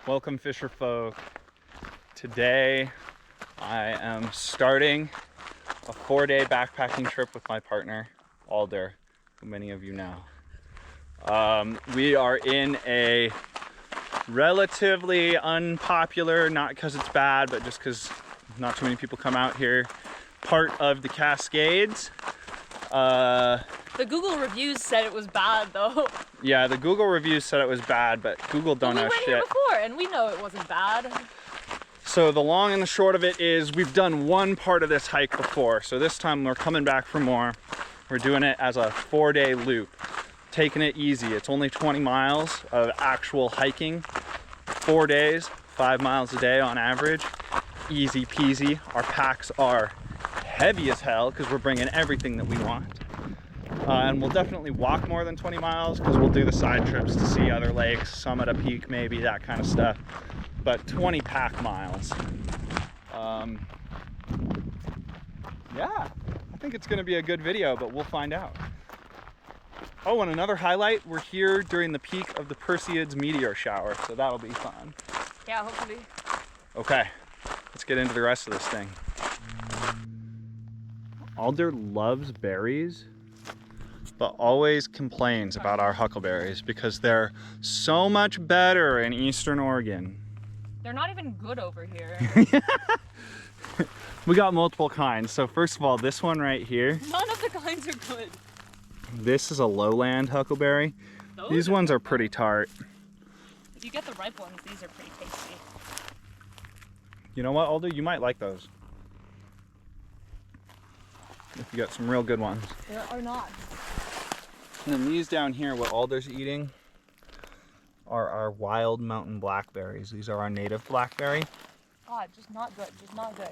Welcome, fisher folk. Today I am starting a 4-day backpacking trip with my partner, Alder, who many of you know. We are in a relatively unpopular, not because it's bad, but just because not too many people come out here, part of the Cascades. The Google reviews said it was bad though. Yeah, the Google reviews said it was bad, but Google don't know shit. We went here before and we know it wasn't bad. So the long and the short of it is we've done one part of this hike before. So this time we're coming back for more. We're doing it as a 4-day loop. Taking it easy. It's only 20 miles of actual hiking. 4 days, 5 miles a day on average. Easy peasy. Our packs are heavy as hell because we're bringing everything that we want. And we'll definitely walk more than 20 miles because we'll do the side trips to see other lakes, summit a peak maybe, that kind of stuff. But 20 pack miles. Yeah, I think it's gonna be a good video, but we'll find out. Oh, and another highlight, we're here during the peak of the Perseids meteor shower, so that'll be fun. Yeah, hopefully. Okay, let's get into the rest of this thing. Alder loves berries, but always complains about our huckleberries because they're so much better in Eastern Oregon. They're not even good over here. We got multiple kinds. So first of all, this one right here. None of the kinds are good. This is a lowland huckleberry. These ones are pretty tart. If you get the ripe ones, these are pretty tasty. You know what, Alder? You might like those. If you got some real good ones. There are not. And then these down here, what Alder's eating, are our wild mountain blackberries. These are our native blackberry. God, just not good. Just not good.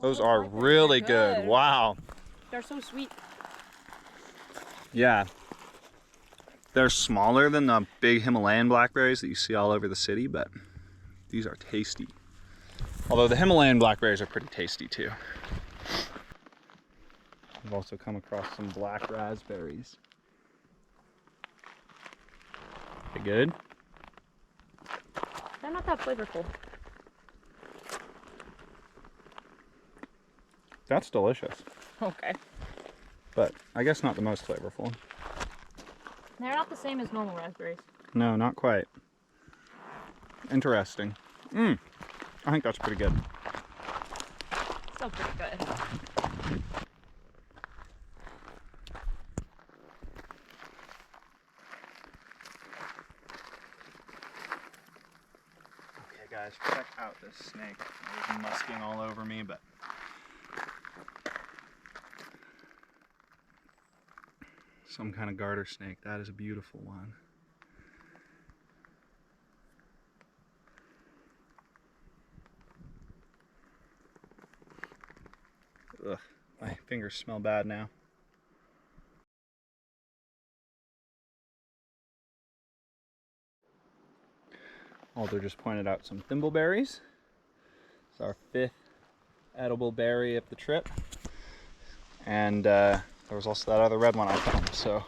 Those are really good. Wow. They're so sweet. Yeah. They're smaller than the big Himalayan blackberries that you see all over the city, but these are tasty. Although the Himalayan blackberries are pretty tasty too. I've also come across some black raspberries. They good? They're not that flavorful. That's delicious. Okay. But I guess not the most flavorful. They're not the same as normal raspberries. No, not quite. Interesting. I think that's pretty good. Still pretty good. Okay guys, check out this snake. It was musking all over me, but some kind of garter snake. That is a beautiful one. Ugh, my fingers smell bad now. Alder just pointed out some thimbleberries. It's our 5th edible berry of the trip. And there was also that other red one I found. So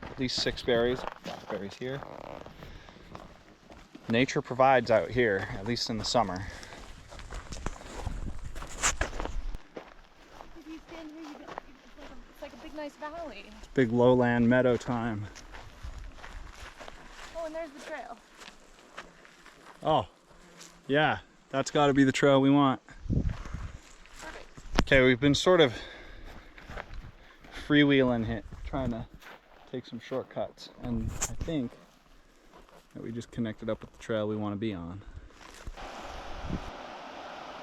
at least 6 berries, blackberries here. Nature provides out here, at least in the summer. If you stand here, it's like a big nice valley. It's big lowland meadow time. Oh, and there's the trail. Oh, yeah, that's got to be the trail we want. Perfect. Okay, we've been sort of freewheeling it, trying to take some shortcuts, and I think that we just connected up with the trail we want to be on.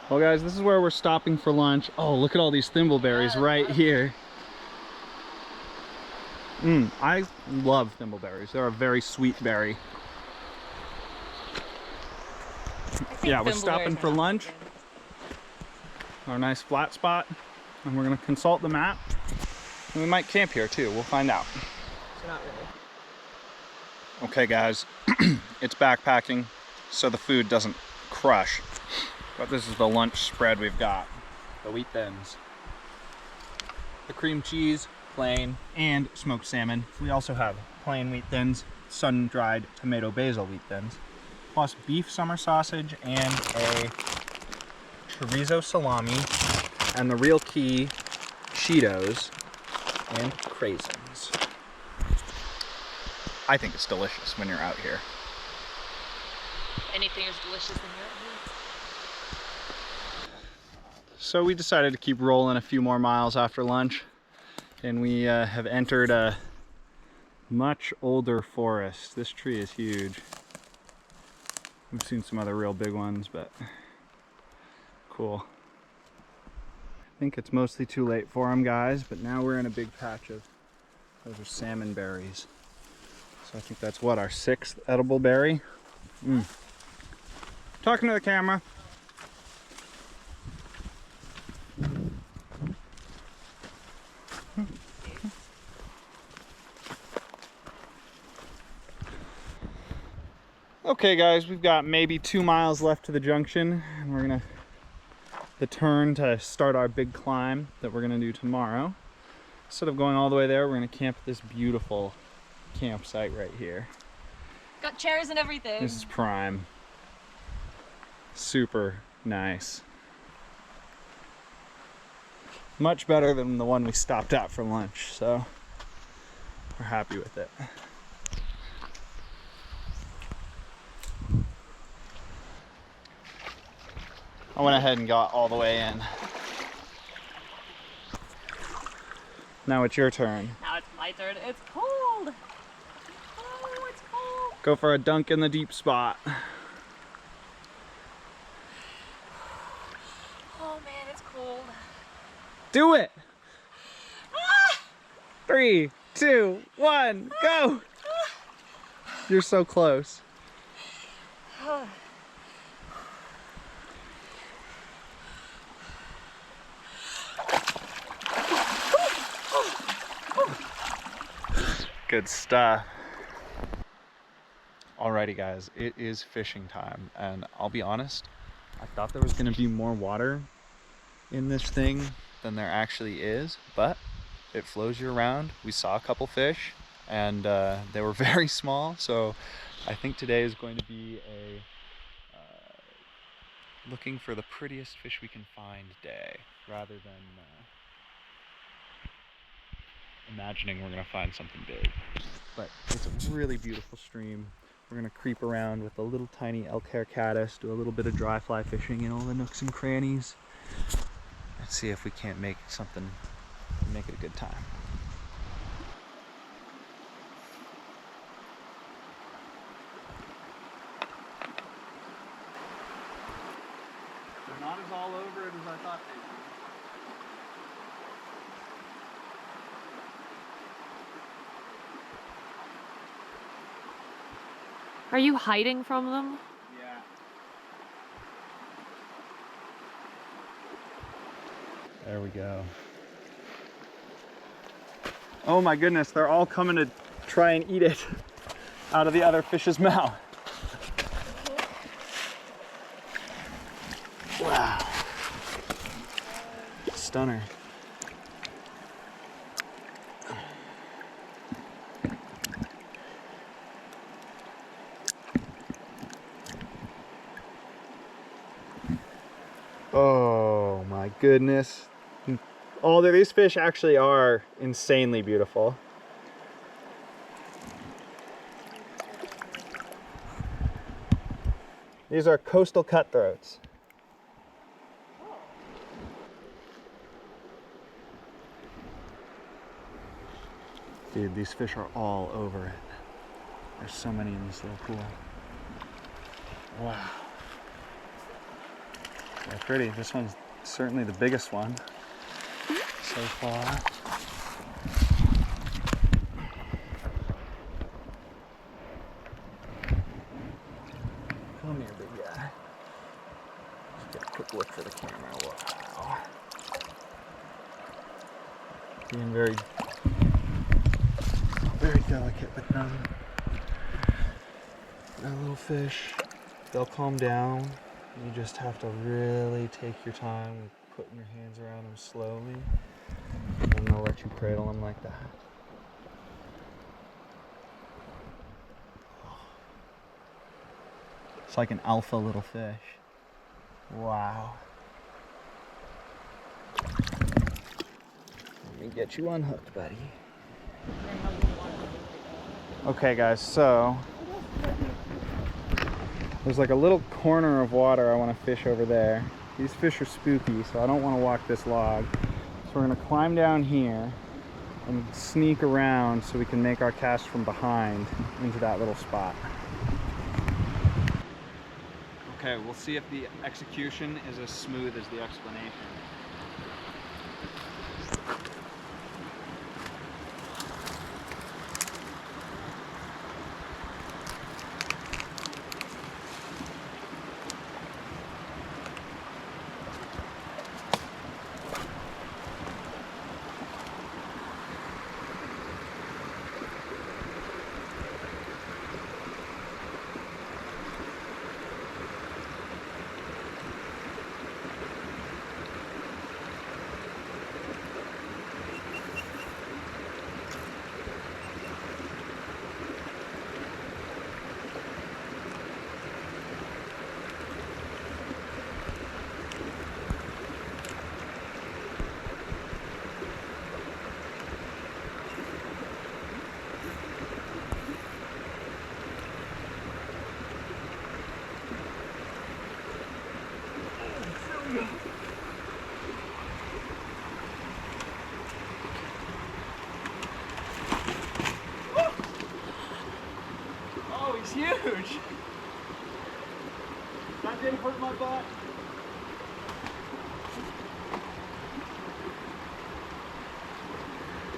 Well guys, this is where we're stopping for lunch. Oh, look at all these thimbleberries right here. I love thimbleberries. They're a very sweet berry. Yeah, we're stopping for lunch. Our nice flat spot, and we're gonna consult the map. And we might camp here too, we'll find out. So not really. Okay guys, it's backpacking, so the food doesn't crush. But this is the lunch spread we've got. The wheat thins, the cream cheese, plain, and smoked salmon. We also have plain wheat thins, sun-dried tomato basil wheat thins, plus beef summer sausage and a chorizo salami, and the real key, Cheetos and craisins. I think it's delicious when you're out here. Anything is delicious when you're out here. So we decided to keep rolling a few more miles after lunch, and we have entered a much older forest. This tree is huge. We've seen some other real big ones, but cool. I think it's mostly too late for them, guys, but now we're in a big patch of, those are salmon berries. So I think that's what, our 6th edible berry? Talking to the camera. Okay guys, we've got maybe 2 miles left to the junction, and we're gonna the turn to start our big climb that we're gonna do tomorrow. Instead of going all the way there, we're gonna camp at this beautiful campsite right here. Got chairs and everything. This is prime. Super nice. Much better than the one we stopped at for lunch, so we're happy with it. I went ahead and got all the way in. Now it's your turn. Now it's my turn. It's cold. Oh, it's cold. Go for a dunk in the deep spot. Oh man, it's cold. Do it! 3, 2, 1, go! You're so close. Good stuff. Alrighty guys, it is fishing time, and I'll be honest, I thought there was gonna be more water in this thing than there actually is, but it flows you around. We saw a couple fish, and they were very small, so I think today is going to be a looking for the prettiest fish we can find day, rather than imagining we're gonna find something big. But it's a really beautiful stream. We're gonna creep around with a little tiny elk hair caddis, do a little bit of dry fly fishing in all the nooks and crannies. Let's see if we can't make something, make it a good time. They're not as all over it as I thought they'd be. Are you hiding from them? Yeah. There we go. Oh my goodness, they're all coming to try and eat it out of the other fish's mouth. Wow. Stunner. Oh my goodness. These fish actually are insanely beautiful. These are coastal cutthroats. Dude, these fish are all over it. There's so many in this little pool. Wow. They're pretty. This one's certainly the biggest one so far. Come here, big guy. Let's get a quick look for the camera. Wow. Being very delicate with them. That little fish, they'll calm down. You just have to really take your time with putting your hands around them slowly, and then they'll let you cradle them like that. It's like an alpha little fish. Wow. Let me get you unhooked, buddy. Okay guys, so there's like a little corner of water I want to fish over there. These fish are spooky, so I don't want to walk this log. So we're going to climb down here and sneak around so we can make our cast from behind into that little spot. Okay, we'll see if the execution is as smooth as the explanation. Oh, he's huge! That didn't hurt my butt.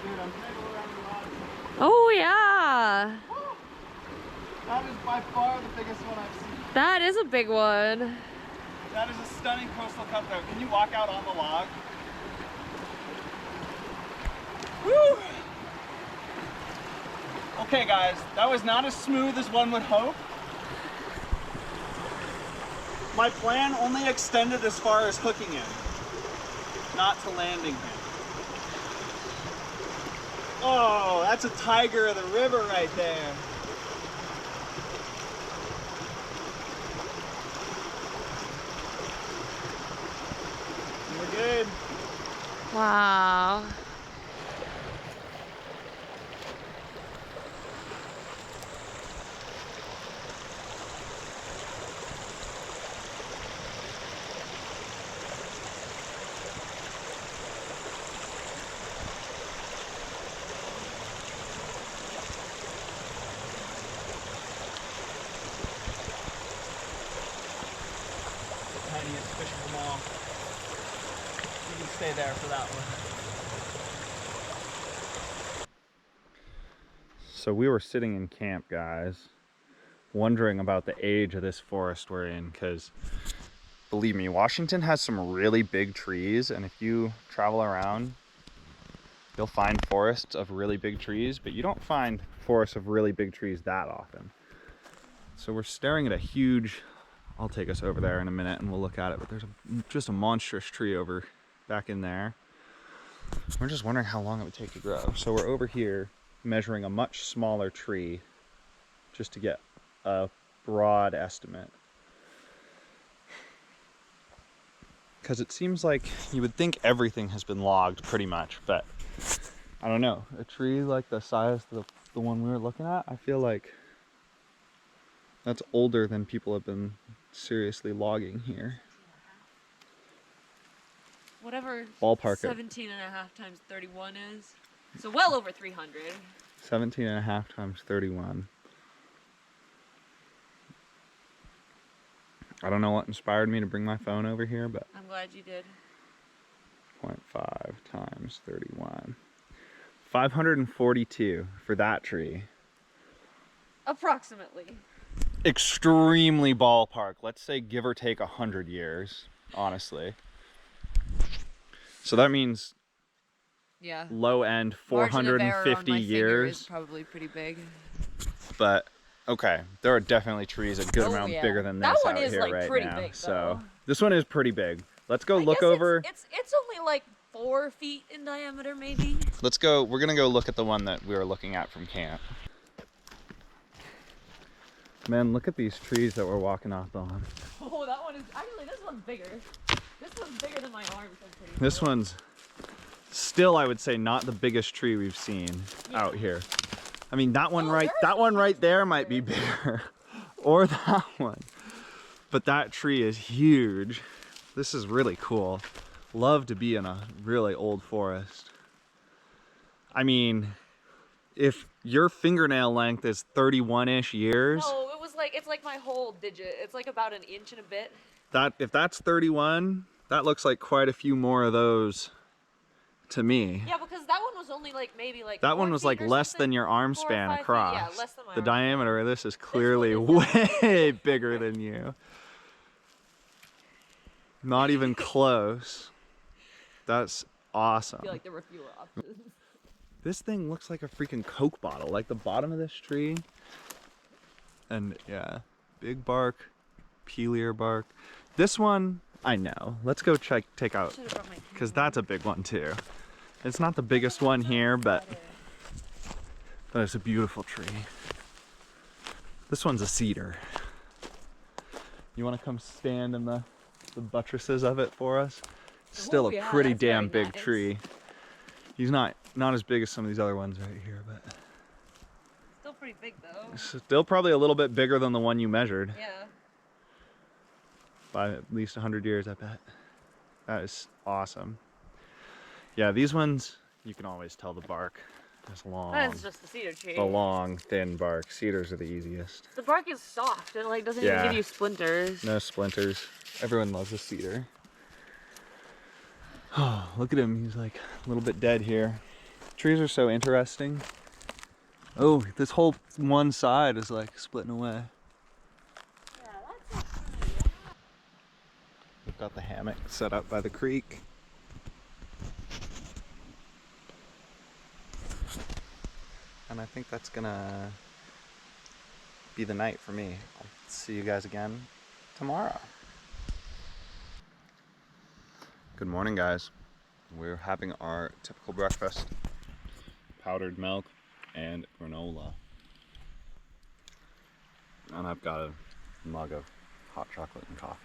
Dude, I'm tangled around the rod. Oh yeah! That is by far the biggest one I've seen. That is a big one. That is a stunning coastal cutthroat. Can you walk out on the log? Woo! Okay guys, that was not as smooth as one would hope. My plan only extended as far as hooking him, not to landing him. Oh, that's a tiger of the river right there. We're good. Wow. Tiniest fish of them all. You can stay there for that one. So we were sitting in camp, guys, wondering about the age of this forest we're in, because believe me, Washington has some really big trees, and if you travel around, you'll find forests of really big trees, but you don't find forests of really big trees that often. So we're staring at a huge, I'll take us over there in a minute and we'll look at it, but there's just a monstrous tree over back in there. We're just wondering how long it would take to grow. So we're over here measuring a much smaller tree just to get a broad estimate. Because it seems like you would think everything has been logged pretty much, but I don't know. A tree like the size of the one we were looking at, I feel like that's older than people have been seriously logging here. Whatever Ballpark 17 and a half times 31 is. So well over 300. 17 and a half times 31. I don't know what inspired me to bring my phone over here, but I'm glad you did. 0.5 times 31. 542 for that tree. Approximately. Extremely ballpark. Let's say give or take 100 years, honestly. So that means yeah, low end 450 years. Is probably pretty big. But okay, there are definitely trees a good amount bigger than this that one out is here like right pretty now. big, so though. this one is pretty big. Let's go look over. It's only like 4 feet in diameter, maybe. Let's go. We're gonna go look at the one that we were looking at from camp. Man, look at these trees that we're walking off on. Oh, that one is actually, this one's bigger. This one's bigger than my arms, I'm pretty sure. This one's still, I would say, not the biggest tree we've seen out here. I mean, that one right there might be bigger, or that one. But that tree is huge. This is really cool. Love to be in a really old forest. I mean, if your fingernail length is 31-ish years. No, it's like my whole digit. It's like about an inch and a bit. If that's 31, that looks like quite a few more of those to me. Yeah, because that one was only like maybe like that one was like less than your arm span across. Yeah, less than my the arm diameter of this is clearly way bigger than you. Not even close. That's awesome. I feel like there were fewer options. This thing looks like a freaking Coke bottle, like the bottom of this tree. And yeah, big bark, peelier bark. This one, I know. Let's go take out, because that's a big one too. It's not the biggest one here, but it's a beautiful tree. This one's a cedar. You want to come stand in the buttresses of it for us? Still a pretty damn big tree. He's not as big as some of these other ones right here, but still pretty big though. Still probably a little bit bigger than the one you measured. Yeah. By at least 100 years, I bet. That is awesome. Yeah, these ones, you can always tell the bark is long. That's just the cedar tree. The long, thin bark. Cedars are the easiest. The bark is soft. It like doesn't even give you splinters. No splinters. Everyone loves a cedar. Oh, look at him. He's like a little bit dead here. Trees are so interesting. Oh, this whole one side is like splitting away. Yeah, that's funny. We've got the hammock set up by the creek. And I think that's gonna be the night for me. I'll see you guys again tomorrow. Good morning, guys. We're having our typical breakfast. Powdered milk and granola. And I've got a mug of hot chocolate and coffee.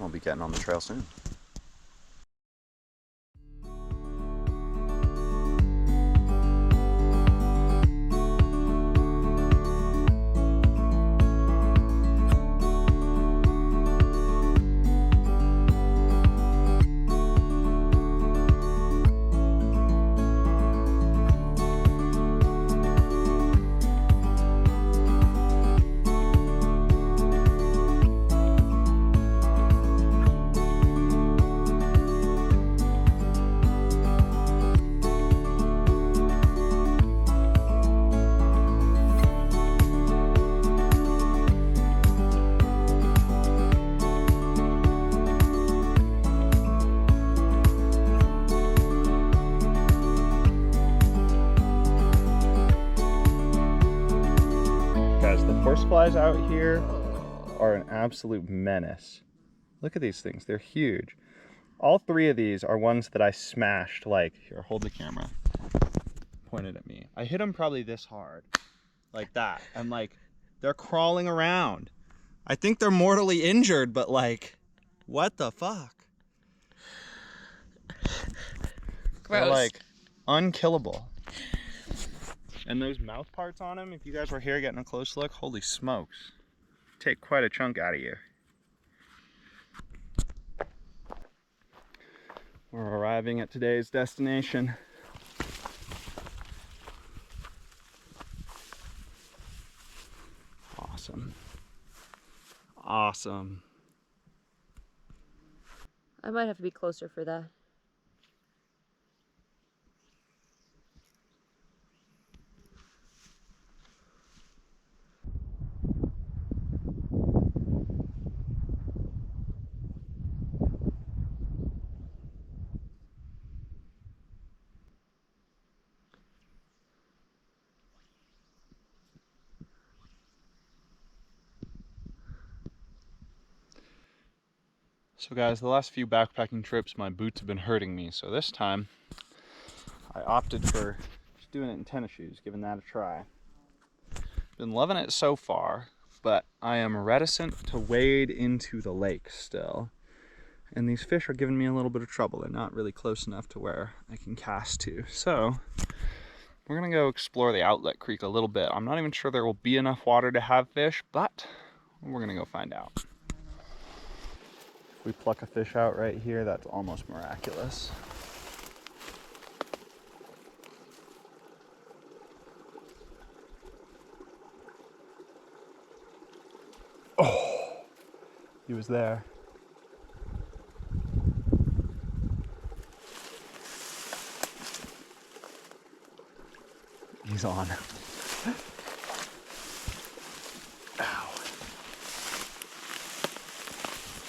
I'll be getting on the trail soon. Horseflies out here are an absolute menace. Look at these things, they're huge. All three of these are ones that I smashed, like, here, hold the camera, pointed at me. I hit them probably this hard, like that, and like, they're crawling around. I think they're mortally injured, but like, what the fuck? Gross. They're like, unkillable. And those mouth parts on them, if you guys were here getting a close look, holy smokes. Take quite a chunk out of you. We're arriving at today's destination. Awesome. Awesome. I might have to be closer for that. So guys, the last few backpacking trips, my boots have been hurting me. So this time, I opted for just doing it in tennis shoes, giving that a try. Been loving it so far, but I am reticent to wade into the lake still. And these fish are giving me a little bit of trouble. They're not really close enough to where I can cast to. So we're gonna go explore the outlet creek a little bit. I'm not even sure there will be enough water to have fish, but we're gonna go find out. If we pluck a fish out right here, that's almost miraculous. Oh, he was there. He's on. Ow.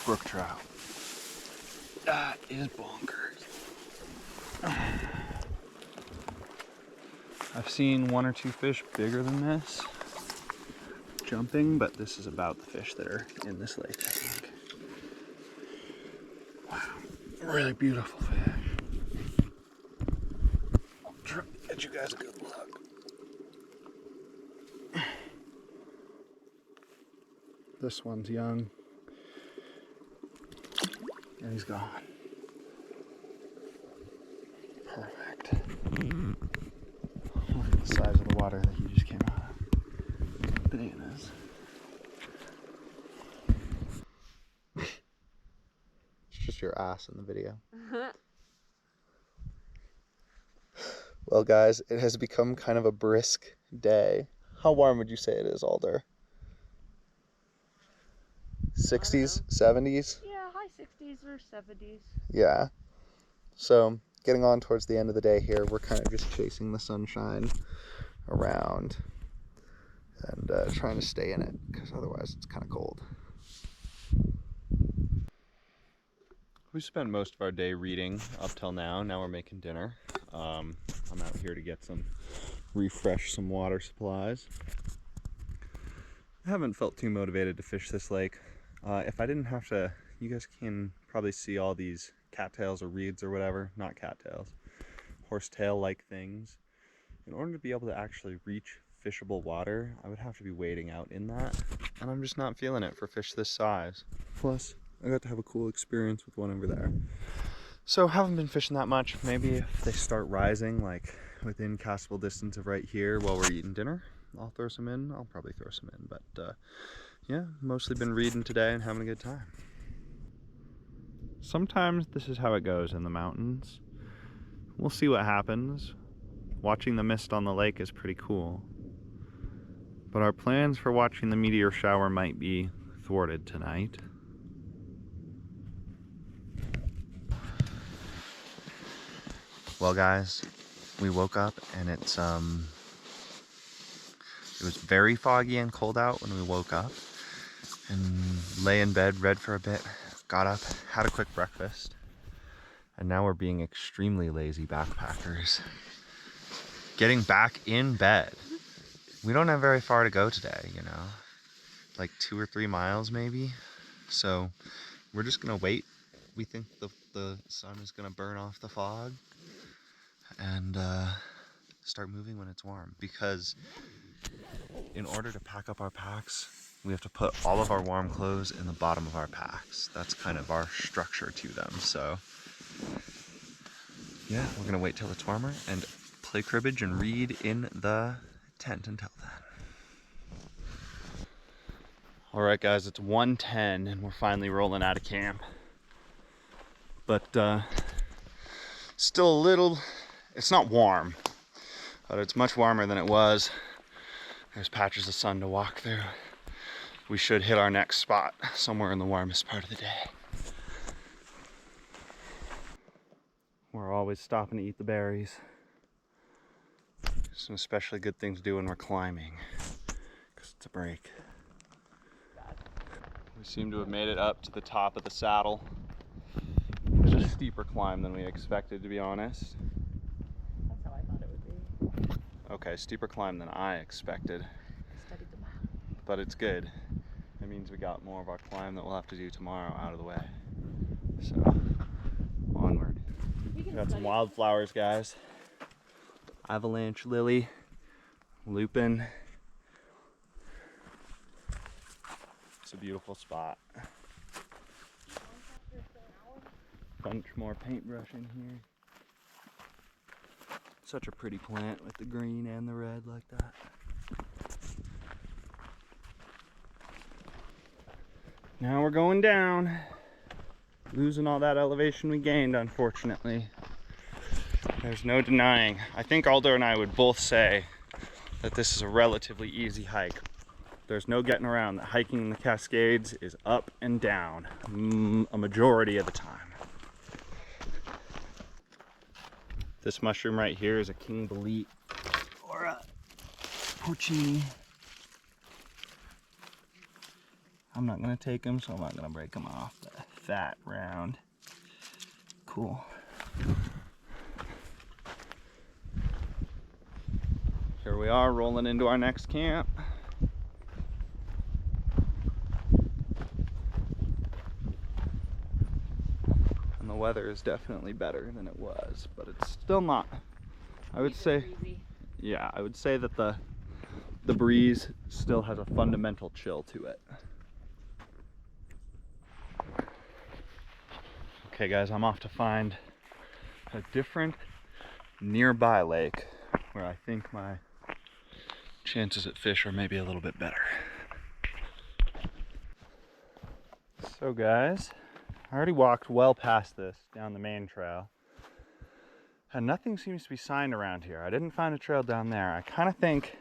Brook trout. That is bonkers. I've seen 1 or 2 fish bigger than this jumping, but this is about the fish that are in this lake, I think. Wow, really beautiful fish. I'll try to get you guys a good look. This one's young. And he's gone. Perfect. Look at the size of the water that he just came out of. Bananas. It's just your ass in the video. Well, guys, it has become kind of a brisk day. How warm would you say it is, Alder? 60s, 70s? Yeah, high 60s or 70s. Yeah. So, getting on towards the end of the day here, we're kind of just chasing the sunshine around and trying to stay in it, because otherwise it's kind of cold. We spent most of our day reading up till now. Now we're making dinner. I'm out here to get refresh some water supplies. I haven't felt too motivated to fish this lake. If I didn't have to, you guys can probably see all these cattails or reeds or whatever, not cattails, horsetail-like things. In order to be able to actually reach fishable water, I would have to be wading out in that, and I'm just not feeling it for fish this size. Plus, I got to have a cool experience with one over there. So haven't been fishing that much. Maybe if they start rising, like within castable distance of right here while we're eating dinner, I'll throw some in. I'll probably throw some in, but yeah, mostly been reading today and having a good time. Sometimes this is how it goes in the mountains. We'll see what happens. Watching the mist on the lake is pretty cool. But our plans for watching the meteor shower might be thwarted tonight. Well, guys, we woke up and it was very foggy and cold out when we woke up, and lay in bed, read for a bit, got up, had a quick breakfast, and now we're being extremely lazy backpackers. Getting back in bed. We don't have very far to go today, you know, like 2 or 3 miles maybe. So we're just gonna wait. We think the sun is gonna burn off the fog and start moving when it's warm, because in order to pack up our packs, we have to put all of our warm clothes in the bottom of our packs. That's kind of our structure to them. So yeah, we're gonna wait till it's warmer and play cribbage and read in the tent until then. All right, guys, it's 1:10 and we're finally rolling out of camp. But still a little, it's not warm, but it's much warmer than it was. There's patches of sun to walk through. We should hit our next spot somewhere in the warmest part of the day. We're always stopping to eat the berries. It's an especially good thing to do when we're climbing, because it's a break. We seem to have made it up to the top of the saddle. It's a steeper climb than we expected, to be honest. That's how I thought it would be. Okay, steeper climb than I expected. I studied the map. But it's good. It means we got more of our climb that we'll have to do tomorrow out of the way. So, onward. We got some wildflowers, guys. Avalanche lily, lupin, It's a beautiful spot. Bunch more paintbrush in here. Such a pretty plant with the green and the red like that. Now we're going down. Losing all that elevation we gained, unfortunately. There's no denying. I think Alder and I would both say that this is a relatively easy hike. There's no getting around that hiking in the Cascades is up and down a majority of the time. This mushroom right here is a king bolete or a porcini. I'm not gonna take them, so I'm not gonna break them off. The fat, round, cool. Here we are rolling into our next camp. And the weather is definitely better than it was, but it's still not. I would say, yeah, I would say that the breeze still has a fundamental chill to it. Okay guys, I'm off to find a different nearby lake where I think my chances at fish are maybe a little bit better. So guys, I already walked well past this down the main trail and nothing seems to be signed around here. I didn't find a trail down there. I kind of think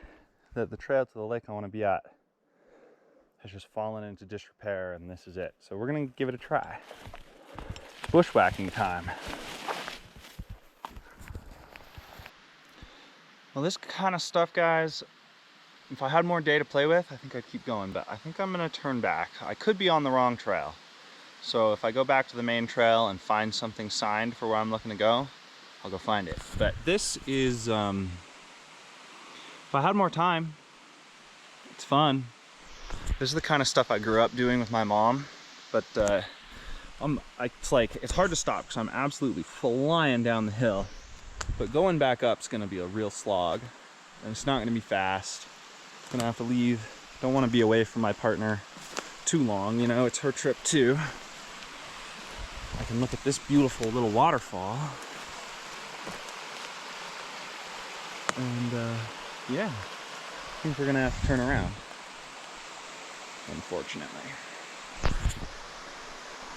that the trail to the lake I want to be at has just fallen into disrepair and this is it. So we're gonna give it a try. Bushwhacking time. Well, this kind of stuff, guys, if I had more day to play with, I think I'd keep going, but I think I'm gonna turn back. I could be on the wrong trail. So if I go back to the main trail and find something signed for where I'm looking to go, I'll go find it. But this is, if I had more time, it's fun. This is the kind of stuff I grew up doing with my mom, but it's hard to stop because I'm absolutely flying down the hill. But going back up is going to be a real slog, and it's not going to be fast. I'm going to have to leave. Don't want to be away from my partner too long, you know, it's her trip too. I can look at this beautiful little waterfall. And yeah, I think we're going to have to turn around, unfortunately.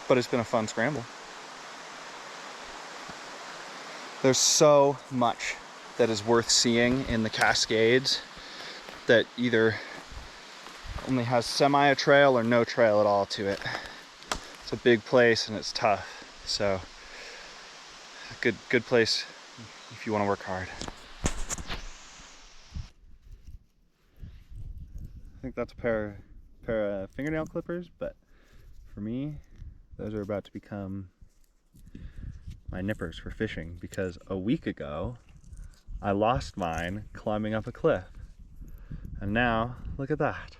But it's been a fun scramble. There's so much that is worth seeing in the Cascades that either only has semi a trail or no trail at all to it. It's a big place and it's tough. So a good place if you want to work hard. I think that's a pair of fingernail clippers, but for me, those are about to become my nippers for fishing because a week ago I lost mine climbing up a cliff. And now, look at that.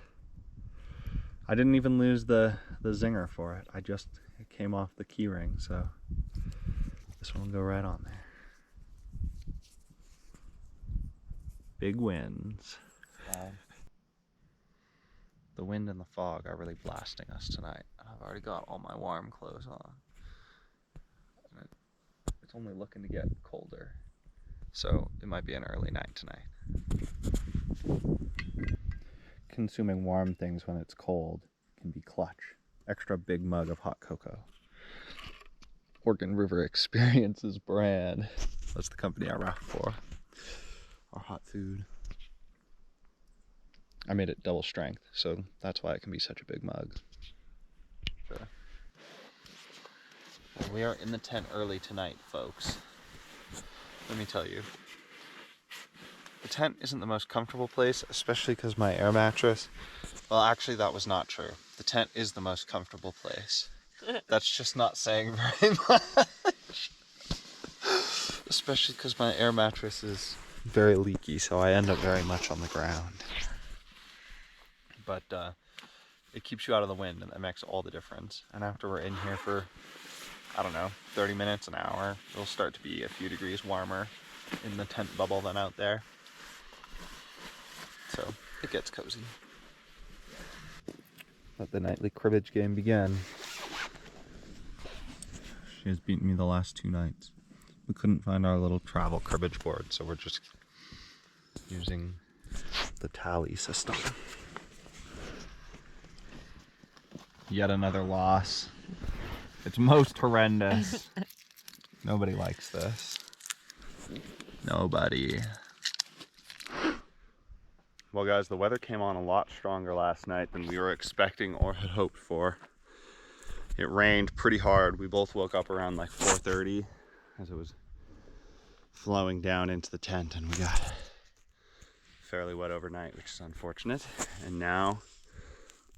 I didn't even lose the zinger for it. It came off the key ring, so this one will go right on there. Big winds. Wow. The wind and the fog are really blasting us tonight. I've already got all my warm clothes on. And it's only looking to get colder. So it might be an early night tonight. Consuming warm things when it's cold can be clutch. Extra big mug of hot cocoa. Oregon River Experiences brand. That's the company I rock for. Our hot food. I made it double strength, so that's why it can be such a big mug. Sure. Well, we are in the tent early tonight, folks. Let me tell you. The tent isn't the most comfortable place, especially because my air mattress... Well, actually, that was not true. The tent is the most comfortable place. That's just not saying very much. Especially because my air mattress is very leaky, so I end up very much on the ground. But it keeps you out of the wind, and that makes all the difference. And after we're in here for, I don't know, 30 minutes, an hour, it'll start to be a few degrees warmer in the tent bubble than out there. So it gets cozy. Let the nightly cribbage game begin. She has beaten me the last 2 nights. We couldn't find our little travel cribbage board, so we're just using the tally system. Yet another loss. It's most horrendous. Nobody likes this. Nobody. Well guys, the weather came on a lot stronger last night than we were expecting or had hoped for. It rained pretty hard. We both woke up around like 4:30 as it was flowing down into the tent, and we got fairly wet overnight, which is unfortunate. And now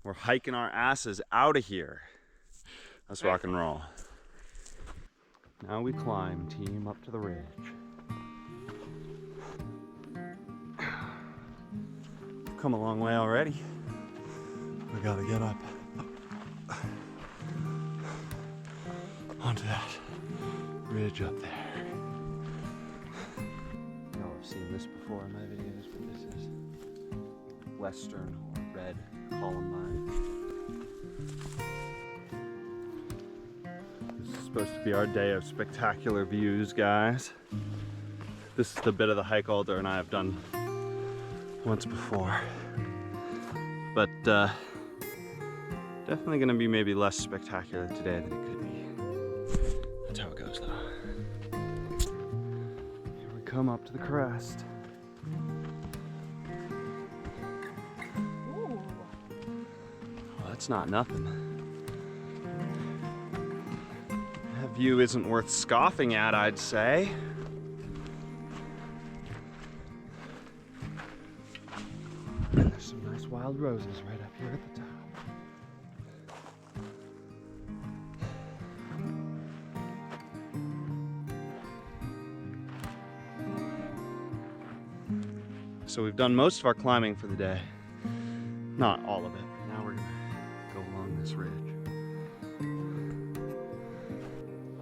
we're hiking our asses out of here. Let's rock and roll. Now we climb, team, up to the ridge. Come a long way already. We gotta get up onto that ridge up there. You know, I've seen this before in my videos, but this is western or red columbine. This is supposed to be our day of spectacular views, guys. This is the bit of the hike Alder and I have done once before, but definitely gonna be maybe less spectacular today than it could be. That's how it goes though. Here we come up to the crest. Ooh. Well, that's not nothing. That view isn't worth scoffing at, I'd say. And there's some nice wild roses right up here at the top. So we've done most of our climbing for the day. Not all of it. Now we're gonna go along this ridge.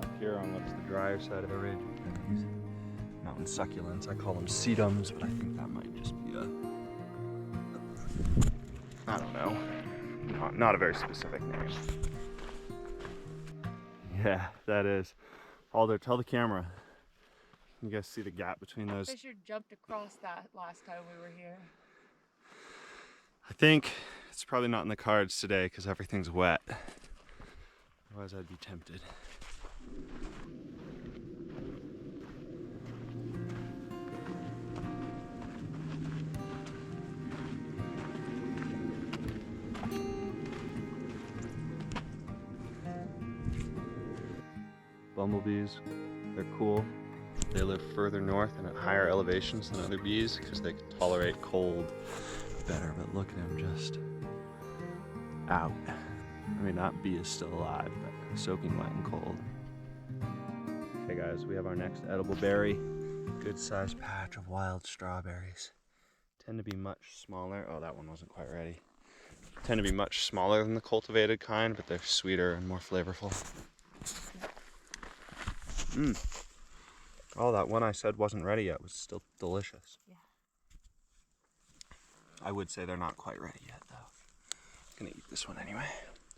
Up here on what's the drier side of the ridge, we've got these mountain succulents. I call them sedums, but I think that might just be I don't know. Not a very specific name. Yeah, that is. Alder, tell the camera. You guys see the gap between those? Fisher jumped across that last time we were here. I think it's probably not in the cards today because everything's wet. Otherwise I'd be tempted. Bumblebees, they're cool. They live further north and at higher elevations than other bees because they can tolerate cold better, but look at him just out. I mean, that bee is still alive, but soaking wet and cold. Okay guys, we have our next edible berry. Good sized patch of wild strawberries. Tend to be much smaller. Oh, that one wasn't quite ready. Tend to be much smaller than the cultivated kind, but they're sweeter and more flavorful. Oh, that one I said wasn't ready yet was still delicious. Yeah. I would say they're not quite ready yet, though. I'm gonna eat this one anyway.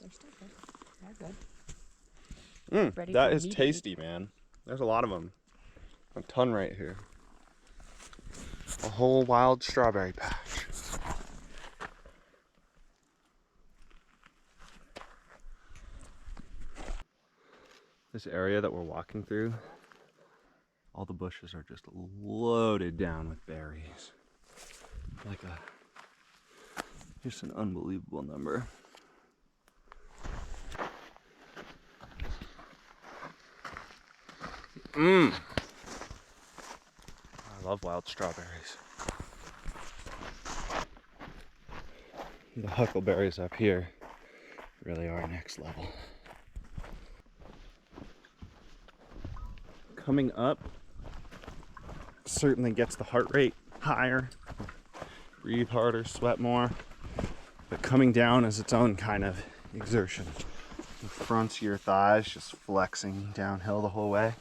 They're still good. They're good. That is tasty, man. There's a lot of them. A ton right here. A whole wild strawberry patch. This area that we're walking through, all the bushes are just loaded down with berries. Like just an unbelievable number. I love wild strawberries. The huckleberries up here really are next level. Coming up certainly gets the heart rate higher, breathe harder, sweat more, but coming down is its own kind of exertion. The fronts of your thighs just flexing downhill the whole way.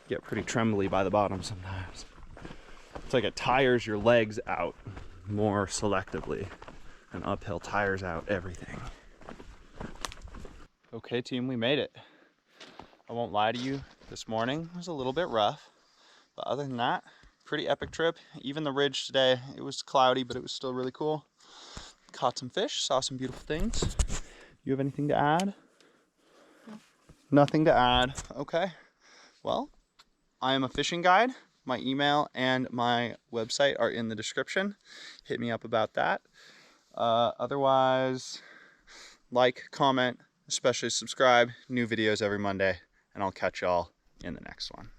Get pretty trembly by the bottom sometimes. It's like it tires your legs out more selectively, and uphill tires out everything. Okay, team, we made it. I won't lie to you, this morning was a little bit rough, but other than that, pretty epic trip. Even the ridge today, it was cloudy, but it was still really cool. Caught some fish, saw some beautiful things. You have anything to add? No. Nothing to add. Okay. Well, I am a fishing guide. My email and my website are in the description. Hit me up about that. Otherwise, like, comment, especially subscribe. New videos every Monday, and I'll catch y'all in the next one.